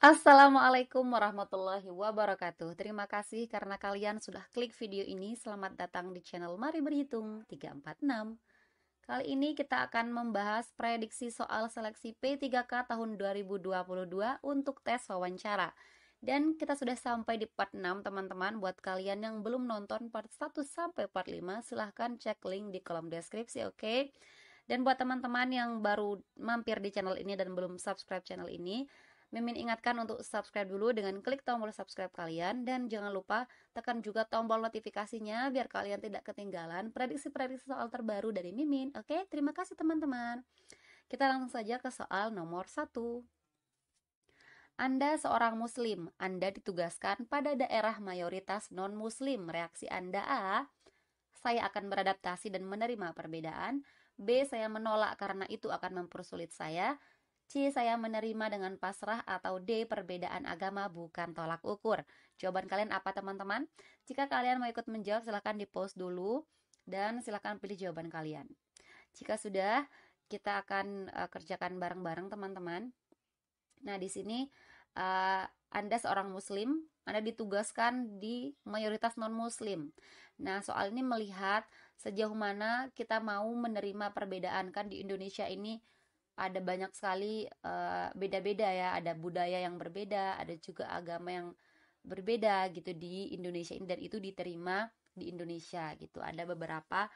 Assalamualaikum warahmatullahi wabarakatuh. Terima kasih karena kalian sudah klik video ini. Selamat datang di channel Mari Berhitung 346. Kali ini kita akan membahas prediksi soal seleksi P3K tahun 2022 untuk tes wawancara. Dan kita sudah sampai di part 6 teman-teman. Buat kalian yang belum nonton part 1 sampai part 5, silahkan cek link di kolom deskripsi, oke? Dan buat teman-teman yang baru mampir di channel ini dan belum subscribe channel ini, Mimin ingatkan untuk subscribe dulu dengan klik tombol subscribe kalian. Dan jangan lupa tekan juga tombol notifikasinya biar kalian tidak ketinggalan prediksi-prediksi soal terbaru dari Mimin. Oke, terima kasih teman-teman. Kita langsung saja ke soal nomor 1. Anda seorang muslim, Anda ditugaskan pada daerah mayoritas non-muslim. Reaksi Anda A, saya akan beradaptasi dan menerima perbedaan. B, saya menolak karena itu akan mempersulit saya. C, saya menerima dengan pasrah. Atau D, perbedaan agama bukan tolak ukur. Jawaban kalian apa teman-teman? Jika kalian mau ikut menjawab silahkan di post dulu dan silahkan pilih jawaban kalian. Jika sudah, kita akan kerjakan bareng-bareng teman-teman. Nah, di sini Anda seorang muslim, Anda ditugaskan di mayoritas non-muslim. Nah, soal ini melihat sejauh mana kita mau menerima perbedaan. Kan di Indonesia ini ada banyak sekali beda-beda ya, ada budaya yang berbeda, ada juga agama yang berbeda gitu di Indonesia ini, dan itu diterima di Indonesia gitu. Ada beberapa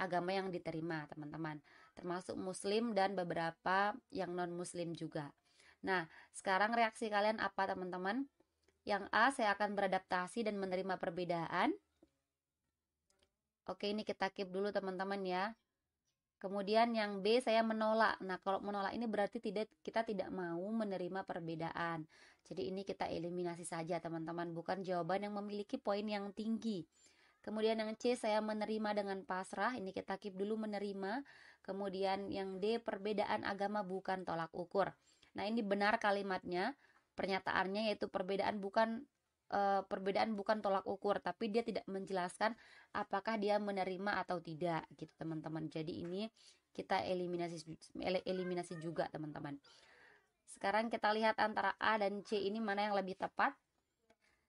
agama yang diterima teman-teman, termasuk muslim dan beberapa yang non muslim juga. Nah, sekarang reaksi kalian apa teman-teman? Yang A, saya akan beradaptasi dan menerima perbedaan. Oke, ini kita keep dulu teman-teman ya. Kemudian yang B, saya menolak. Nah, kalau menolak ini berarti kita tidak mau menerima perbedaan. Jadi ini kita eliminasi saja teman-teman, bukan jawaban yang memiliki poin yang tinggi. Kemudian yang C, saya menerima dengan pasrah. Ini kita keep dulu, menerima. Kemudian yang D, perbedaan agama bukan tolak ukur. Nah, ini benar kalimatnya, pernyataannya, yaitu perbedaan bukan tolak ukur, tapi dia tidak menjelaskan apakah dia menerima atau tidak gitu teman-teman. Jadi ini kita eliminasi juga teman-teman. Sekarang kita lihat antara A dan C ini mana yang lebih tepat.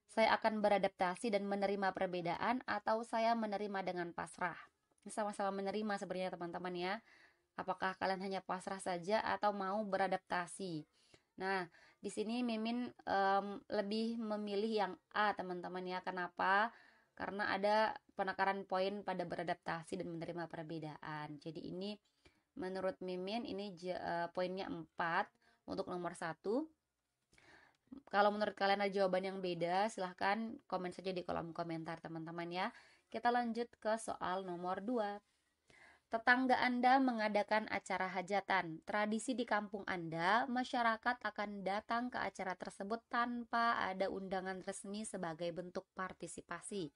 Saya akan beradaptasi dan menerima perbedaan, atau saya menerima dengan pasrah. Ini sama-sama menerima sebenarnya teman-teman ya. Apakah kalian hanya pasrah saja atau mau beradaptasi? Nah, di sini Mimin lebih memilih yang A teman-teman ya. Kenapa? Karena ada penekanan poin pada beradaptasi dan menerima perbedaan. Jadi ini menurut Mimin ini poinnya 4 untuk nomor 1. Kalau menurut kalian ada jawaban yang beda, silahkan komen saja di kolom komentar teman-teman ya. Kita lanjut ke soal nomor 2. Tetangga Anda mengadakan acara hajatan. Tradisi di kampung Anda, masyarakat akan datang ke acara tersebut tanpa ada undangan resmi sebagai bentuk partisipasi.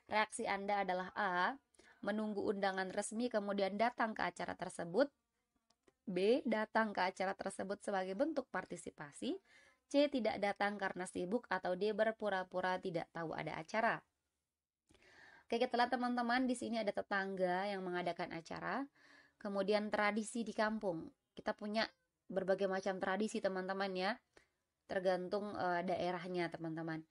Reaksi Anda adalah A, menunggu undangan resmi kemudian datang ke acara tersebut. B, datang ke acara tersebut sebagai bentuk partisipasi. C, tidak datang karena sibuk. Atau D, berpura-pura tidak tahu ada acara. Oke, kita lihat teman-teman, di sini ada tetangga yang mengadakan acara. Kemudian tradisi di kampung. Kita punya berbagai macam tradisi teman-teman ya. Tergantung daerahnya teman-teman.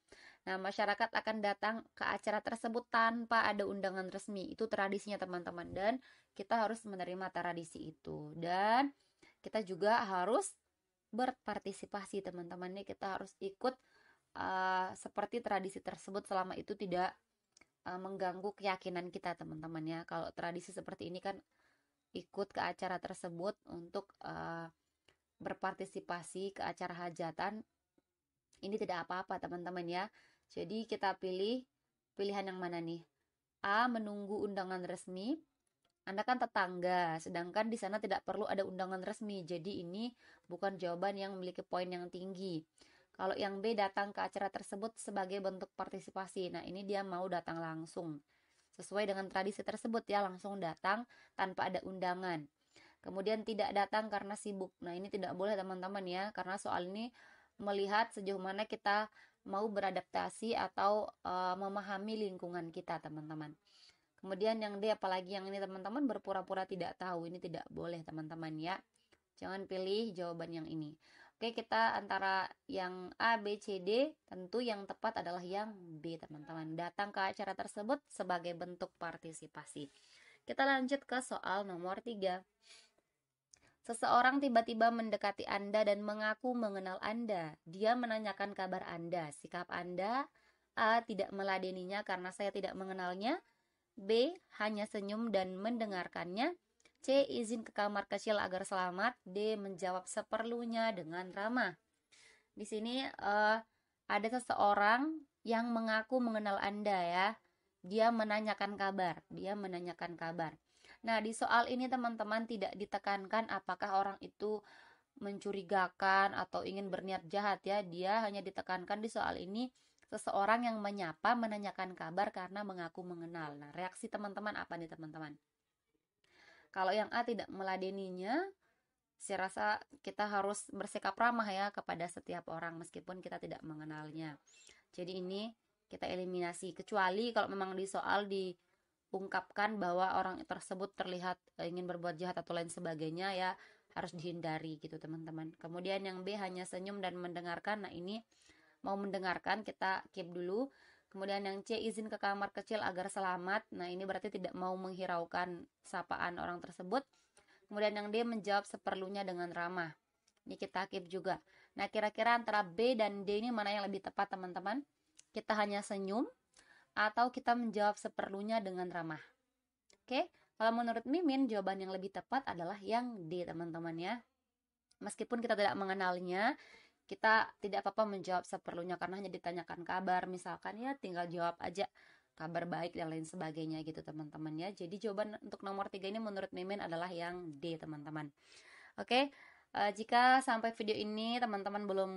Nah, masyarakat akan datang ke acara tersebut tanpa ada undangan resmi. Itu tradisinya teman-teman, dan kita harus menerima tradisi itu. Dan kita juga harus berpartisipasi teman-teman. Kita harus ikut seperti tradisi tersebut selama itu tidak mengganggu keyakinan kita teman-teman ya. Kalau tradisi seperti ini kan ikut ke acara tersebut untuk berpartisipasi ke acara hajatan, ini tidak apa-apa teman-teman ya. Jadi kita pilih pilihan yang mana nih? A, menunggu undangan resmi. Anda kan tetangga, sedangkan di sana tidak perlu ada undangan resmi. Jadi ini bukan jawaban yang memiliki poin yang tinggi. Kalau yang B, datang ke acara tersebut sebagai bentuk partisipasi. Nah, ini dia mau datang langsung. Sesuai dengan tradisi tersebut ya, langsung datang tanpa ada undangan. Kemudian tidak datang karena sibuk. Nah, ini tidak boleh teman-teman ya, karena soal ini melihat sejauh mana kita mau beradaptasi atau memahami lingkungan kita teman-teman. Kemudian yang D, apalagi yang ini teman-teman, berpura-pura tidak tahu. Ini tidak boleh teman-teman ya. Jangan pilih jawaban yang ini. Oke, kita antara yang A, B, C, D, tentu yang tepat adalah yang B, teman-teman. Datang ke acara tersebut sebagai bentuk partisipasi. Kita lanjut ke soal nomor 3. Seseorang tiba-tiba mendekati Anda dan mengaku mengenal Anda. Dia menanyakan kabar Anda. Sikap Anda: A. Tidak meladeninya karena saya tidak mengenalnya. B. Hanya senyum dan mendengarkannya. C. Izin ke kamar kecil agar selamat. D. Menjawab seperlunya dengan ramah. Di sini ada seseorang yang mengaku mengenal Anda ya. Dia menanyakan kabar. Nah, di soal ini teman-teman tidak ditekankan apakah orang itu mencurigakan atau ingin berniat jahat ya. Dia hanya ditekankan di soal ini seseorang yang menyapa, menanyakan kabar karena mengaku mengenal. Nah, reaksi teman-teman apa nih teman-teman? Kalau yang A tidak meladeninya, saya rasa kita harus bersikap ramah ya kepada setiap orang meskipun kita tidak mengenalnya. Jadi ini kita eliminasi, kecuali kalau memang di soal diungkapkan bahwa orang tersebut terlihat ingin berbuat jahat atau lain sebagainya, ya harus dihindari gitu teman-teman. Kemudian yang B hanya senyum dan mendengarkan. Nah, ini mau mendengarkan, kita keep dulu. Kemudian yang C, izin ke kamar kecil agar selamat. Nah, ini berarti tidak mau menghiraukan sapaan orang tersebut. Kemudian yang D, menjawab seperlunya dengan ramah. Ini kita keep juga. Nah, kira-kira antara B dan D ini mana yang lebih tepat teman-teman? Kita hanya senyum atau kita menjawab seperlunya dengan ramah? Oke, kalau menurut Mimin jawaban yang lebih tepat adalah yang D teman-teman ya. Meskipun kita tidak mengenalnya, kita tidak apa-apa menjawab seperlunya karena hanya ditanyakan kabar, misalkan ya tinggal jawab aja kabar baik dan lain sebagainya gitu teman-teman ya. Jadi jawaban untuk nomor 3 ini menurut Mimin adalah yang D teman-teman. Oke, jika sampai video ini teman-teman belum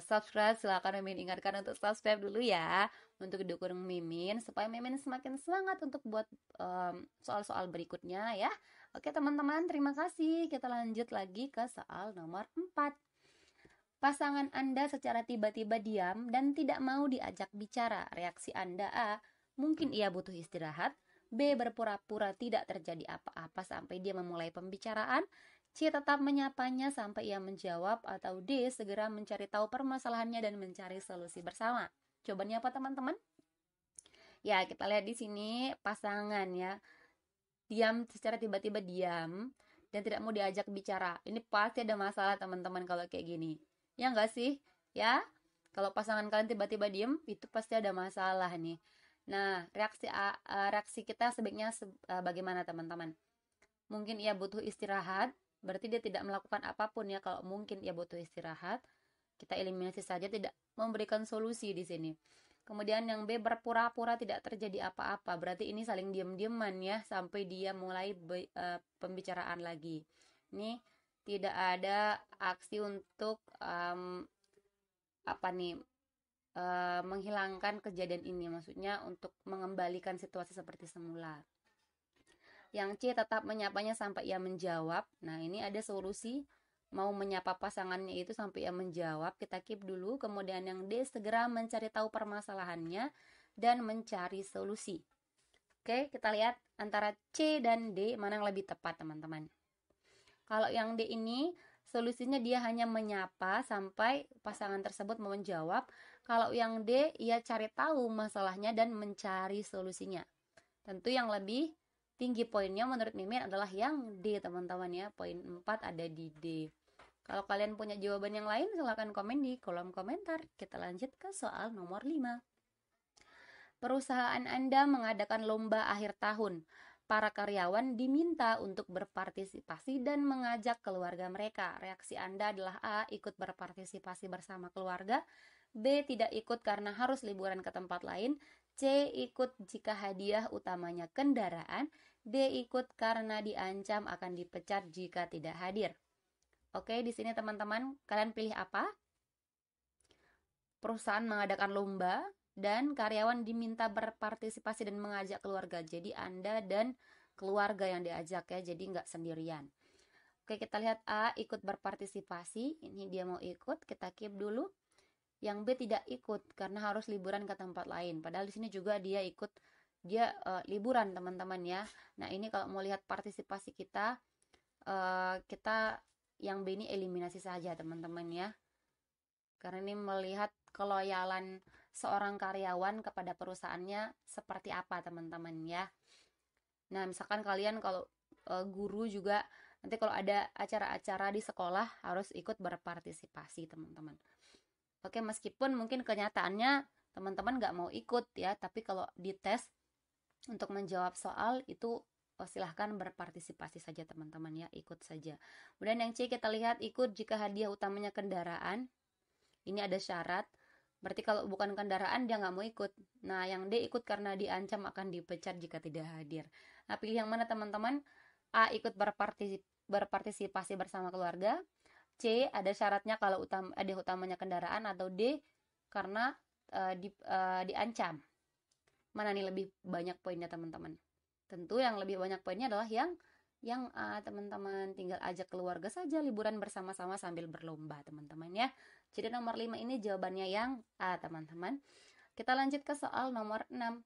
subscribe, silakan Mimin ingatkan untuk subscribe dulu ya, untuk dukung Mimin supaya Mimin semakin semangat untuk buat soal-soal berikutnya ya. Oke teman-teman, terima kasih. Kita lanjut lagi ke soal nomor 4. Pasangan Anda secara tiba-tiba diam dan tidak mau diajak bicara. Reaksi Anda: A. Mungkin ia butuh istirahat. B. Berpura-pura tidak terjadi apa-apa sampai dia memulai pembicaraan. C. Tetap menyapanya sampai ia menjawab. Atau D. Segera mencari tahu permasalahannya dan mencari solusi bersama. Jawabannya apa teman-teman? Ya, kita lihat di sini pasangan ya. Diam, secara tiba-tiba diam dan tidak mau diajak bicara. Ini pasti ada masalah teman-teman kalau kayak gini. Ya enggak sih? Ya, kalau pasangan kalian tiba-tiba diem, itu pasti ada masalah nih. Nah, reaksi kita sebaiknya bagaimana teman-teman? Mungkin ia butuh istirahat, berarti dia tidak melakukan apapun ya. Kalau mungkin ia butuh istirahat, kita eliminasi saja, tidak memberikan solusi di sini. Kemudian yang B, berpura-pura tidak terjadi apa-apa, berarti ini saling diam-diaman ya sampai dia mulai pembicaraan lagi. Ini tidak ada aksi untuk menghilangkan kejadian ini, maksudnya untuk mengembalikan situasi seperti semula. Yang C, tetap menyapanya sampai ia menjawab. Nah, ini ada solusi, mau menyapa pasangannya itu sampai ia menjawab, kita keep dulu. Kemudian yang D, segera mencari tahu permasalahannya dan mencari solusi. Oke, kita lihat antara C dan D mana yang lebih tepat teman-teman. Kalau yang D ini solusinya dia hanya menyapa sampai pasangan tersebut mau menjawab. Kalau yang D, ia cari tahu masalahnya dan mencari solusinya. Tentu yang lebih tinggi poinnya menurut Mimin adalah yang D teman-teman ya. Poin 4 ada di D. Kalau kalian punya jawaban yang lain silahkan komen di kolom komentar. Kita lanjut ke soal nomor 5. Perusahaan Anda mengadakan lomba akhir tahun. Para karyawan diminta untuk berpartisipasi dan mengajak keluarga mereka. Reaksi Anda adalah A. Ikut berpartisipasi bersama keluarga. B. Tidak ikut karena harus liburan ke tempat lain. C. Ikut jika hadiah utamanya kendaraan. D. Ikut karena diancam akan dipecat jika tidak hadir. Oke, di sini teman-teman, kalian pilih apa? Perusahaan mengadakan lomba dan karyawan diminta berpartisipasi dan mengajak keluarga. Jadi Anda dan keluarga yang diajak ya, jadi nggak sendirian. Oke, kita lihat A, ikut berpartisipasi. Ini dia mau ikut, kita keep dulu. Yang B, tidak ikut karena harus liburan ke tempat lain. Padahal di sini juga dia ikut, dia liburan teman-teman ya. Nah, ini kalau mau lihat partisipasi kita, kita yang B ini eliminasi saja teman-teman ya. Karena ini melihat keloyalan seorang karyawan kepada perusahaannya seperti apa teman-teman ya. Nah, misalkan kalian kalau guru juga nanti kalau ada acara-acara di sekolah harus ikut berpartisipasi teman-teman. Oke, meskipun mungkin kenyataannya teman-teman nggak mau ikut ya, tapi kalau dites untuk menjawab soal itu silahkan berpartisipasi saja teman-teman ya, ikut saja. Kemudian yang C kita lihat ikut jika hadiah utamanya kendaraan. Ini ada syarat, berarti kalau bukan kendaraan dia nggak mau ikut. Nah, yang D ikut karena diancam akan dipecat jika tidak hadir. Nah, pilih yang mana teman-teman? A ikut berpartisipasi bersama keluarga. C ada syaratnya kalau hadiah utamanya kendaraan, atau D karena diancam. Mana nih lebih banyak poinnya teman-teman? Tentu yang lebih banyak poinnya adalah yang teman-teman, tinggal ajak keluarga saja liburan bersama-sama sambil berlomba teman-teman ya. Jadi nomor 5 ini jawabannya yang A teman-teman. Kita lanjut ke soal nomor 6.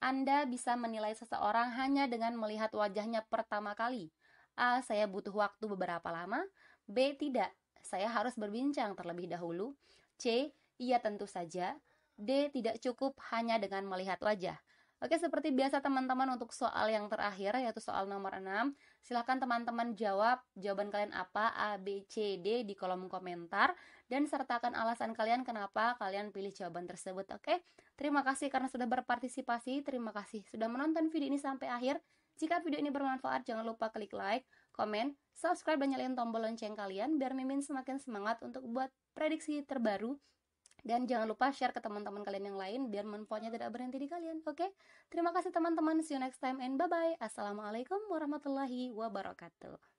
Anda bisa menilai seseorang hanya dengan melihat wajahnya pertama kali. A. Saya butuh waktu beberapa lama. B. Tidak, saya harus berbincang terlebih dahulu. C. Iya tentu saja. D. Tidak cukup hanya dengan melihat wajah. Oke, seperti biasa teman-teman untuk soal yang terakhir yaitu soal nomor 6. Silahkan teman-teman jawab jawaban kalian apa, A, B, C, D di kolom komentar. Dan sertakan alasan kalian kenapa kalian pilih jawaban tersebut, oke? Terima kasih karena sudah berpartisipasi. Terima kasih sudah menonton video ini sampai akhir. Jika video ini bermanfaat, jangan lupa klik like, komen, subscribe, dan nyalain tombol lonceng kalian biar Mimin semakin semangat untuk buat prediksi terbaru. Dan jangan lupa share ke teman-teman kalian yang lain biar manfaatnya tidak berhenti di kalian, oke? Terima kasih teman-teman, see you next time and bye-bye. Assalamualaikum warahmatullahi wabarakatuh.